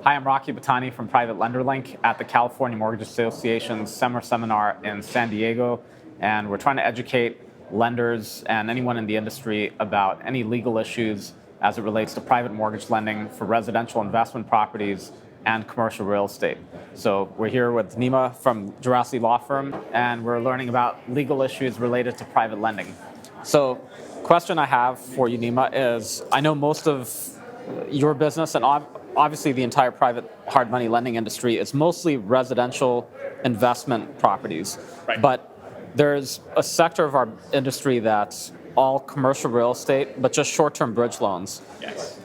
Hi, I'm Butani from Private Lender Link at the California Mortgage Association's summer seminar in San Diego, and we're trying to educate lenders and anyone in the industry about any legal issues as it relates to private mortgage lending for residential investment properties and commercial real estate. So we're here with Nema from Geraci Law Firm, and we're learning about legal issues related to private lending. So question I have for you, Nema, is I know most of your business and obviously the entire private hard money lending industry is mostly residential investment properties. Right. But there's a sector of our industry that's all commercial real estate, but just short-term bridge loans. Yes.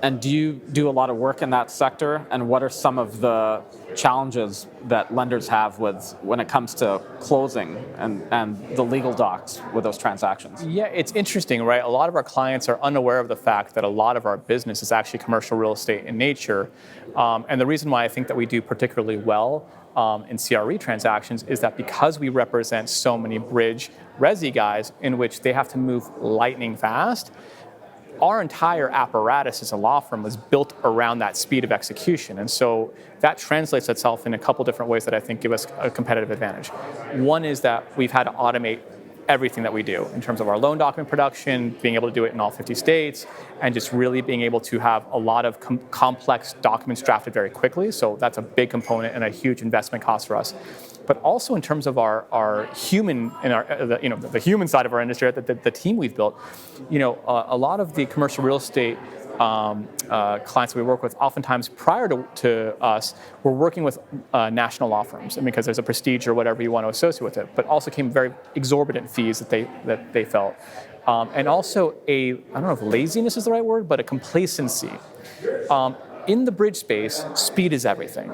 And do you do a lot of work in that sector? And what are some of the challenges that lenders have with when it comes to closing and the legal docs with those transactions? Yeah, it's interesting, right? A lot of our clients are unaware of the fact that a lot of our business is actually commercial real estate in nature. And the reason why I think that we do particularly well in CRE transactions is that because we represent so many bridge resi guys in which they have to move lightning fast, our entire apparatus as a law firm was built around that speed of execution. And so that translates itself in a couple different ways that I think give us a competitive advantage. One is that we've had to automate everything that we do in terms of our loan document production, being able to do it in all 50 states, and just really being able to have a lot of complex documents drafted very quickly. So that's a big component and a huge investment cost for us. But also in terms of our human, the human side of our industry, the team we've built, a lot of the commercial real estate clients that we work with, oftentimes prior to us, were working with national law firms, and because there's a prestige or whatever you want to associate with it, but also came very exorbitant fees that they felt, and also I don't know if laziness is the right word, but a complacency. In the bridge space, speed is everything.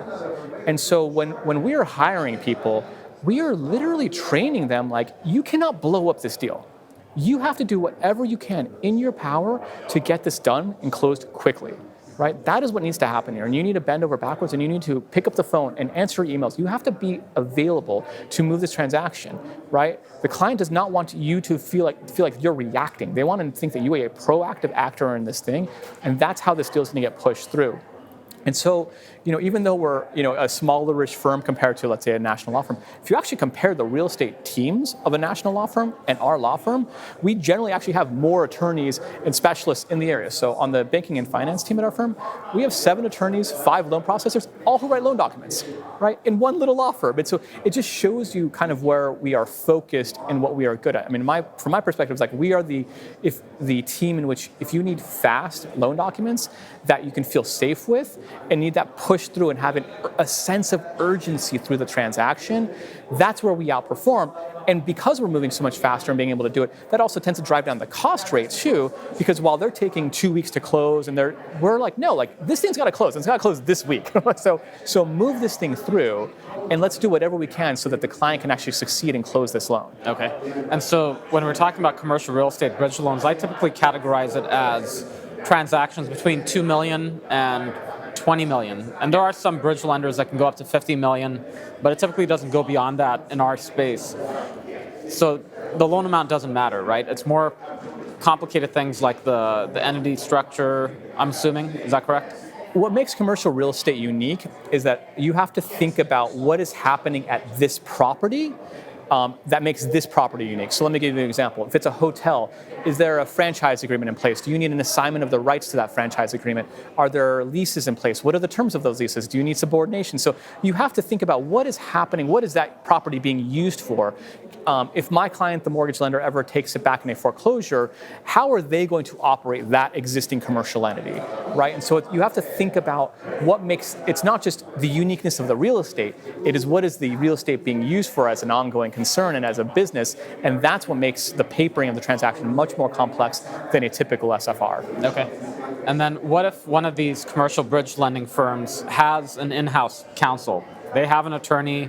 And so when we are hiring people, we are literally training them like, you cannot blow up this deal. You have to do whatever you can in your power to get this done and closed quickly, right? That is what needs to happen here. And you need to bend over backwards and you need to pick up the phone and answer emails. You have to be available to move this transaction, right? The client does not want you to feel like you're reacting. They want to think that you are a proactive actor in this thing, and that's how this deal is going to get pushed through. And so, even though we're, a smallerish firm compared to, let's say, a national law firm, if you actually compare the real estate teams of a national law firm and our law firm, we generally actually have more attorneys and specialists in the area. So on the banking and finance team at our firm, we have 7 attorneys, 5 loan processors, all who write loan documents, right, in one little law firm. And so it just shows you kind of where we are focused and what we are good at. I mean, from my perspective, it's like we are the team in which if you need fast loan documents that you can feel safe with and need that push through and have a sense of urgency through the transaction, that's where we outperform. And because we're moving so much faster and being able to do it, that also tends to drive down the cost rate too, because while they're taking 2 weeks to close, and we're like, no, like this thing's got to close. It's got to close this week. So move this thing through, and let's do whatever we can so that the client can actually succeed and close this loan. Okay. And so when we're talking about commercial real estate bridge loans, I typically categorize it as transactions between $2 million and $20 million. And there are some bridge lenders that can go up to $50 million, but it typically doesn't go beyond that in our space. So the loan amount doesn't matter, right? It's more complicated things like the entity structure, I'm assuming. Is that correct? What makes commercial real estate unique is that you have to think about what is happening at this property that makes this property unique. So let me give you an example. If it's a hotel, is there a franchise agreement in place? Do you need an assignment of the rights to that franchise agreement? Are there leases in place? What are the terms of those leases? Do you need subordination? So you have to think about what is happening, what is that property being used for? If my client, the mortgage lender, ever takes it back in a foreclosure, how are they going to operate that existing commercial entity, right? And so you have to think about what makes, it's not just the uniqueness of the real estate, it is what is the real estate being used for as an ongoing concern and as a business, and that's what makes the papering of the transaction much more complex than a typical SFR. Okay. And then what if one of these commercial bridge lending firms has an in-house counsel? They have an attorney.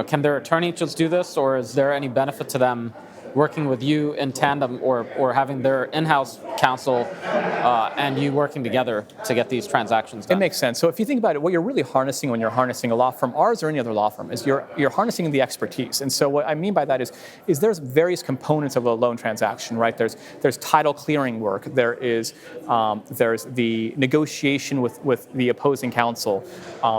Can their attorney just do this, or is there any benefit to them working with you in tandem or having their in-house counsel and you working together to get these transactions done? It makes sense. So if you think about it, what you're really harnessing when you're harnessing a law firm, ours or any other law firm, is you're harnessing the expertise. And so what I mean by that is there's various components of a loan transaction, right? There's title clearing work. There's the negotiation with the opposing counsel.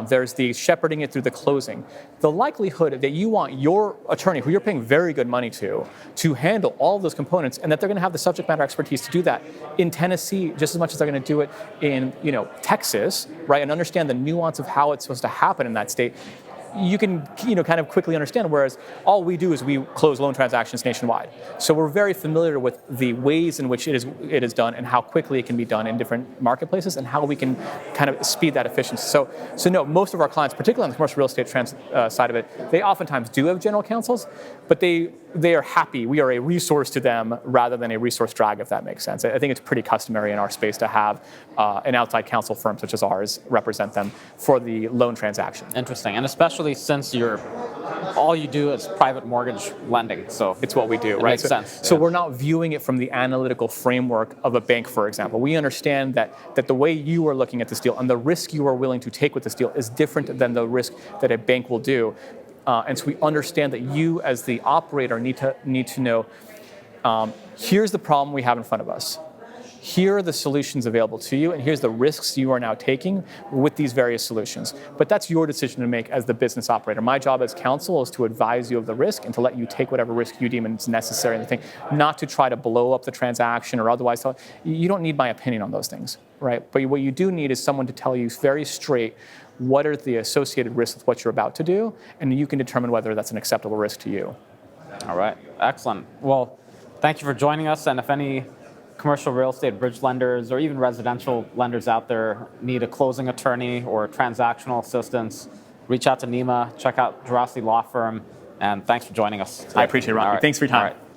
There's the shepherding it through the closing. The likelihood that you want your attorney, who you're paying very good money to handle all of those components, and that they're going to have the subject matter expertise to do that in Tennessee just as much as they're going to do it in Texas, right, and understand the nuance of how it's supposed to happen in that state, you can kind of quickly understand, whereas all we do is we close loan transactions nationwide. So we're very familiar with the ways in which it is done and how quickly it can be done in different marketplaces and how we can kind of speed that efficiency. So no, most of our clients, particularly on the commercial real estate side of it, they oftentimes do have general counsels, but they are happy. We are a resource to them rather than a resource drag, if that makes sense. I think it's pretty customary in our space to have an outside counsel firm such as ours represent them for the loan transaction. Interesting, and especially since all you do is private mortgage lending, so it's what we do, right? Makes sense. So we're not viewing it from the analytical framework of a bank, for example. We understand that the way you are looking at this deal and the risk you are willing to take with this deal is different than the risk that a bank will do. And so we understand that you, as the operator, need to know, here's the problem we have in front of us. Here are the solutions available to you, and here's the risks you are now taking with these various solutions. But that's your decision to make as the business operator. My job as counsel is to advise you of the risk and to let you take whatever risk you deem is necessary in the thing, not to try to blow up the transaction or otherwise. You don't need my opinion on those things, right? But what you do need is someone to tell you very straight what are the associated risks with what you're about to do, and you can determine whether that's an acceptable risk to you. All right, excellent. Well, thank you for joining us, and if any commercial real estate bridge lenders or even residential lenders out there need a closing attorney or transactional assistance, reach out to Nema, check out Geraci Law Firm, and thanks for joining us today. I appreciate it, Rocky. Thanks for your time. All right.